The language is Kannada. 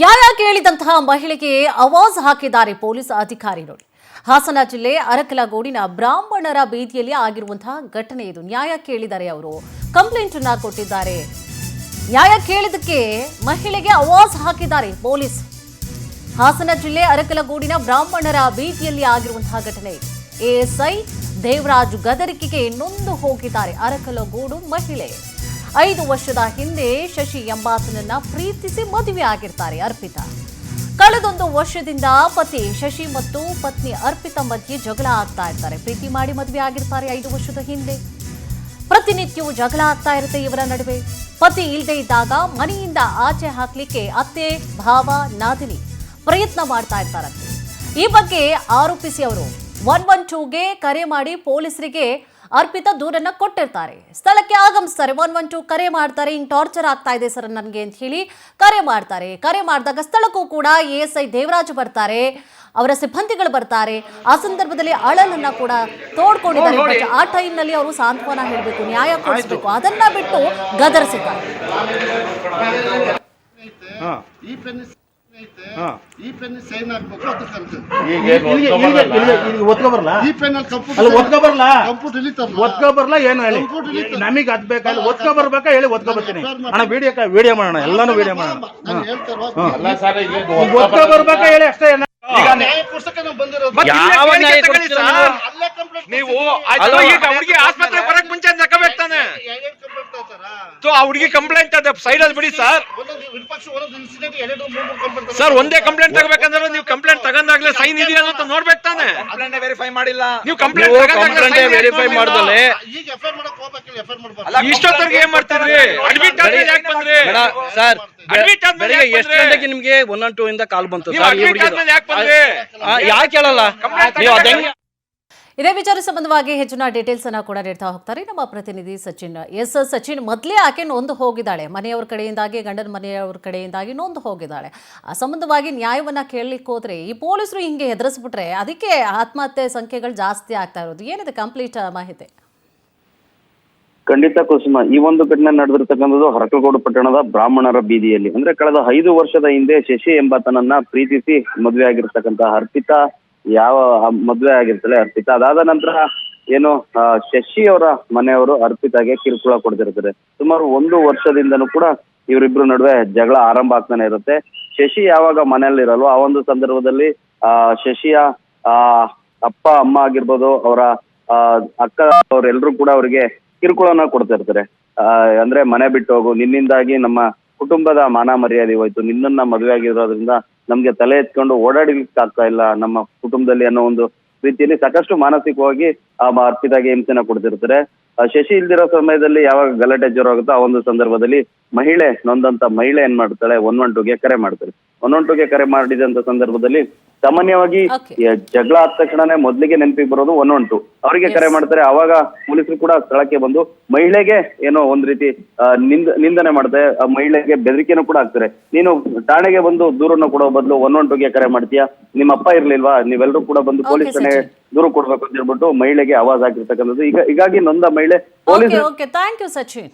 ನ್ಯಾಯ ಕೇಳಿದಂತಹ ಮಹಿಳೆಗೆ ಆವಾಜ್ ಹಾಕಿದ್ದಾರೆ ಪೊಲೀಸ್ ಅಧಿಕಾರಿ. ನೋಡಿ, ಹಾಸನ ಜಿಲ್ಲೆ ಅರಕಲಗೂಡಿನ ಬ್ರಾಹ್ಮಣರ ಬೀದಿಯಲ್ಲಿ ಆಗಿರುವಂತಹ ಘಟನೆ ಇದು. ನ್ಯಾಯ ಕೇಳಿದ್ದಾರೆ, ಅವರು ಕಂಪ್ಲೇಂಟ್ ಅನ್ನ ಕೊಟ್ಟಿದ್ದಾರೆ. ನ್ಯಾಯ ಕೇಳಿದಕ್ಕೆ ಮಹಿಳೆಗೆ ಆವಾಜ್ ಹಾಕಿದ್ದಾರೆ ಪೊಲೀಸ್. ಹಾಸನ ಜಿಲ್ಲೆ ಅರಕಲಗೂಡಿನ ಬ್ರಾಹ್ಮಣರ ಬೀದಿಯಲ್ಲಿ ಆಗಿರುವಂತಹ ಘಟನೆ. ಎಎಸ್ಐ ದೇವರಾಜು ಗದರಿಕೆಗೆ ನೊಂದು ಹೋಗಿದ್ದಾರೆ ಅರಕಲಗೂಡು ಮಹಿಳೆ. 5 ವರ್ಷದ ಹಿಂದೆ ಶಶಿ ಎಂಬಾತನನ್ನ ಪ್ರೀತಿಸಿ ಮದುವೆ ಆಗಿರ್ತಾರೆ ಅರ್ಪಿತಾ. ಕಳೆದೊಂದು ವರ್ಷದಿಂದ ಪತಿ ಶಶಿ ಮತ್ತು ಪತ್ನಿ ಅರ್ಪಿತಾ ಮಧ್ಯೆ ಜಗಳ ಆಗ್ತಾ ಇರ್ತಾರೆ. ಪ್ರೀತಿ ಮಾಡಿ ಮದುವೆ ಆಗಿರ್ತಾರೆ 5 ವರ್ಷದ ಹಿಂದೆ. ಪ್ರತಿನಿತ್ಯವೂ ಜಗಳ ಆಗ್ತಾ ಇರುತ್ತೆ ಇವರ ನಡುವೆ. ಪತಿ ಇಲ್ಲದೆ ಇದ್ದಾಗ ಮನೆಯಿಂದ ಆಚೆ ಹಾಕ್ಲಿಕ್ಕೆ ಅತ್ತೆ, ಭಾವ, ನಾದಿನಿ ಪ್ರಯತ್ನ ಮಾಡ್ತಾ ಇರ್ತಾರಂತೆ. ಈ ಬಗ್ಗೆ ಆರೋಪಿಸಿ ಅವರು 112ಗೆ ಕರೆ ಮಾಡಿ ಪೊಲೀಸರಿಗೆ ಅರ್ಪಿತಾ ದೂರನ್ನ ಕೊಟ್ಟಿರ್ತಾರೆ. ಸ್ಥಳಕ್ಕೆ ಆಗಮಿಸ್ತಾರೆ, 112 ಕರೆ ಮಾಡ್ತಾರೆ. ಹಿಂಗ್ ಟಾರ್ಚರ್ ಆಗ್ತಾ ಇದೆ ಸರ್ ನನಗೆ ಅಂತ ಹೇಳಿ ಕರೆ ಮಾಡ್ತಾರೆ. ಕರೆ ಮಾಡಿದಾಗ ಸ್ಥಳಕ್ಕೂ ಕೂಡ ಎಎಸ್ಐ ದೇವರಾಜ್ ಬರ್ತಾರೆ, ಅವರ ಸಿಬ್ಬಂದಿಗಳು ಬರ್ತಾರೆ. ಆ ಸಂದರ್ಭದಲ್ಲಿ ಅಳಲನ್ನ ಕೂಡ ತೋಡ್ಕೊಂಡಿದ್ದಾರೆ. ಆ ಟೈಮ್ನಲ್ಲಿ ಅವರು ಸಾಂತ್ವನ ಹೇಳಬೇಕು, ನ್ಯಾಯ ಕೊಡಿಸಬೇಕು, ಅದನ್ನ ಬಿಟ್ಟು ಗದರಿಸಿದ್ದಾರೆ. ಈ ಪೆನ್ ಸೈನ್ ಹಾಕ್ಬೇಕು, ಅದು ಕಲ್ತು ಏನು ಹೇಳಿ ನಮಗೆ ಅದ್ ಬೇಕಾದ್ರೆ ಒತ್ಕೊ ಬರ್ಬೇಕಾ ಹೇಳಿ ಒತ್ಕೊ ಬರ್ತೀನಿ ಅಣ್ಣ. ವಿಡಿಯೋ ಮಾಡೋಣ, ಎಲ್ಲಾನು ವಿಡಿಯೋ ಮಾಡೋಣ. ಒತ್ಕೊ ಬರ್ಬೇಕಾ ಹೇಳಿ ಅಷ್ಟೇ. ನೀವು ಆಸ್ಪತ್ರೆ ಬರಕ್ ಮುಂಚೆ ನಕಬೇಕ್ತಾನೆ. ಆ ಹುಡುಗಿ ಕಂಪ್ಲೇಂಟ್ ಅದ ಸೈಡ್ ಅಲ್ಲಿ ಬಿಡಿ ಸರ್. ಸರ್ ಒಂದೇ ಕಂಪ್ಲೇಂಟ್ ತಗೋಬೇಕಂದ್ರೆ ನೀವು ಕಂಪ್ಲೇಂಟ್ ತಗೊಂಡಾಗ್ಲೇ ಸೈನ್ ಇದೆಯಲ್ಲ ಅಂತ ನೋಡ್ಬೇಕು ತಾನೆ. ವೆರಿಫೈ ಮಾಡಿಲ್ಲ ನೀವು ಕಂಪ್ಲೇಂಟ್ ವೆರಿಫೈ ಮಾಡ್ದಲೆ ಇಷ್ಟೊತ್ತರ್ಗೆ ಏನ್ ಮಾಡ್ತಿದ್ರಿ? ಅಡ್ಮಿಟ್ ಆದ್ಮೇಲೆ ಯಾಕೆ ಬಂದ್ರಿ ಸರ್? ಬೆಳಿಗ್ಗೆ ಎಷ್ಟು ಗಂಟೆಗೆ ನಿಮ್ಗೆ 112 ಇಂದ ಕಾಲ್ ಬಂತು ಸರ್? ಯಾಕೆ ಹೇಳಲ್ಲ ನೀವು? ಅದೇ ಇದೇ ವಿಚಾರ ಸಂಬಂಧವಾಗಿ ಹೆಚ್ಚಿನ ಡೀಟೇಲ್ಸ್ ಅನ್ನ ಕೂಡ ನೀಡ್ತಾ ಹೋಗ್ತಾರೆ ನಮ್ಮ ಪ್ರತಿನಿಧಿ ಸಚಿನ್. ಸಚಿನ್, ಮೊದಲೇ ಆಕೆ ನೊಂದು ಹೋಗಿದ್ದಾಳೆ, ಮನೆಯವ್ರ ಕಡೆಯಿಂದಾಗಿ, ಗಂಡನ ಮನೆಯವ್ರ ಕಡೆಯಿಂದಾಗಿ ನೊಂದು ಹೋಗಿದ್ದಾಳೆ. ಆ ಸಂಬಂಧವಾಗಿ ನ್ಯಾಯವನ್ನ ಕೇಳಲಿಕ್ಕೆ ಹೋದ್ರೆ ಈ ಪೊಲೀಸರು ಹಿಂಗೆ ಹೆದರಿಸ್ಬಿಟ್ರೆ ಅದಕ್ಕೆ ಆತ್ಮಹತ್ಯೆ ಸಂಖ್ಯೆಗಳು ಜಾಸ್ತಿ ಆಗ್ತಾ ಇರೋದು. ಏನಿದೆ ಕಂಪ್ಲೀಟ್ ಮಾಹಿತಿ? ಖಂಡಿತ ಕುಸುಮ, ಈ ಒಂದು ಘಟನೆ ನಡೆದಿರ್ತಕ್ಕಂಥದ್ದು ಅರಕಲಗೂಡು ಪಟ್ಟಣದ ಬ್ರಾಹ್ಮಣರ ಬೀದಿಯಲ್ಲಿ. ಅಂದ್ರೆ ಕಳೆದ 5 ವರ್ಷದ ಹಿಂದೆ ಶಶಿ ಎಂಬಾತನನ್ನ ಪ್ರೀತಿಸಿ ಮದುವೆ ಆಗಿರ್ತಕ್ಕಂಥ ಅರ್ಪಿತಾ, ಯಾವ ಮದುವೆ ಆಗಿರ್ತಾಳೆ ಅರ್ಪಿತಾ, ಅದಾದ ನಂತರ ಏನು ಶಶಿ ಅವರ ಮನೆಯವರು ಅರ್ಪಿತಾಗೆ ಕಿರುಕುಳ ಕೊಡ್ತಿರ್ತಾರೆ. ಸುಮಾರು 1 ವರ್ಷದಿಂದನೂ ಕೂಡ ಇವರಿಬ್ರು ನಡುವೆ ಜಗಳ ಆರಂಭ ಆಗ್ತಾನೆ ಇರುತ್ತೆ. ಶಶಿ ಯಾವಾಗ ಮನೆಯಲ್ಲಿ ಇರಲ್ವೋ ಆ ಒಂದು ಸಂದರ್ಭದಲ್ಲಿ ಶಶಿಯ ಅಪ್ಪ ಅಮ್ಮ ಆಗಿರ್ಬೋದು, ಅವರ ಅಕ್ಕ ಅವರೆಲ್ಲರೂ ಕೂಡ ಅವರಿಗೆ ಕಿರುಕುಳನ ಕೊಡ್ತಾ ಇರ್ತಾರೆ. ಅಂದ್ರೆ ಮನೆ ಬಿಟ್ಟು ಹೋಗು, ನಿನ್ನಿಂದಾಗಿ ನಮ್ಮ ಕುಟುಂಬದ ಮಾನ ಮರ್ಯಾದೆ ಹೋಯ್ತು, ನಿನ್ನನ್ನ ಮದುವೆ ಆಗಿರೋದ್ರಿಂದ ನಮ್ಗೆ ತಲೆ ಎತ್ಕೊಂಡು ಓಡಾಡ್ಲಿಕ್ಕೆ ಆಗ್ತಾ ಇಲ್ಲ ನಮ್ಮ ಕುಟುಂಬದಲ್ಲಿ ಅನ್ನೋ ಒಂದು ರೀತಿಯಲ್ಲಿ ಸಾಕಷ್ಟು ಮಾನಸಿಕವಾಗಿ ಆ ಅರ್ಪಿತಾಗೆ ಹಿಂಸೆನ ಕೊಡ್ತಿರ್ತಾರೆ. ಶಶಿ ಇಲ್ದಿರೋ ಸಮಯದಲ್ಲಿ ಯಾವಾಗ ಗಲಾಟೆ ಜೋರು ಆಗುತ್ತೋ ಆ ಒಂದು ಸಂದರ್ಭದಲ್ಲಿ ನೊಂದಂತ ಮಹಿಳೆ ಏನ್ ಮಾಡ್ತಾಳೆ, 112ಗೆ ಕರೆ ಮಾಡ್ತಾರೆ. 112ಗೆ ಕರೆ ಮಾಡಿದಂತ ಸಂದರ್ಭದಲ್ಲಿ ಸಾಮಾನ್ಯವಾಗಿ ಜಗಳ ಆದ ತಕ್ಷಣನೇ ಮೊದ್ಲಿಗೆ ನೆನಪಿಗೆ ಬರೋದು 112. ಅವರಿಗೆ ಕರೆ ಮಾಡ್ತಾರೆ. ಅವಾಗ ಪೊಲೀಸರು ಕೂಡ ಸ್ಥಳಕ್ಕೆ ಬಂದು ಮಹಿಳೆಗೆ ಏನೋ ಒಂದ್ ರೀತಿ ನಿಂದನೆ ಮಾಡ್ತಾರೆ. ಆ ಮಹಿಳೆಗೆ ಬೆದರಿಕೆನೂ ಕೂಡ ಆಗ್ತಾರೆ. ನೀನು ಠಾಣೆಗೆ ಬಂದು ದೂರನ್ನು ಕೊಡೋ ಬದಲು 112ಗೆ ಕರೆ ಮಾಡ್ತೀಯಾ, ನಿಮ್ಮ ಅಪ್ಪ ಇರ್ಲಿಲ್ವಾ, ನೀವೆಲ್ಲರೂ ಕೂಡ ಬಂದು ಪೊಲೀಸ್ ಠಾಣೆ ದೂರು ಕೊಡ್ಬೇಕು ಅಂತ ಹೇಳ್ಬಿಟ್ಟು ಮಹಿಳೆಗೆ ಆವಾಜ್ ಹಾಕಿರ್ತಕ್ಕಂಥದ್ದು. ಹೀಗಾಗಿ ನೊಂದ ಮಹಿಳೆ ಪೊಲೀಸ್. Thank you Sachin.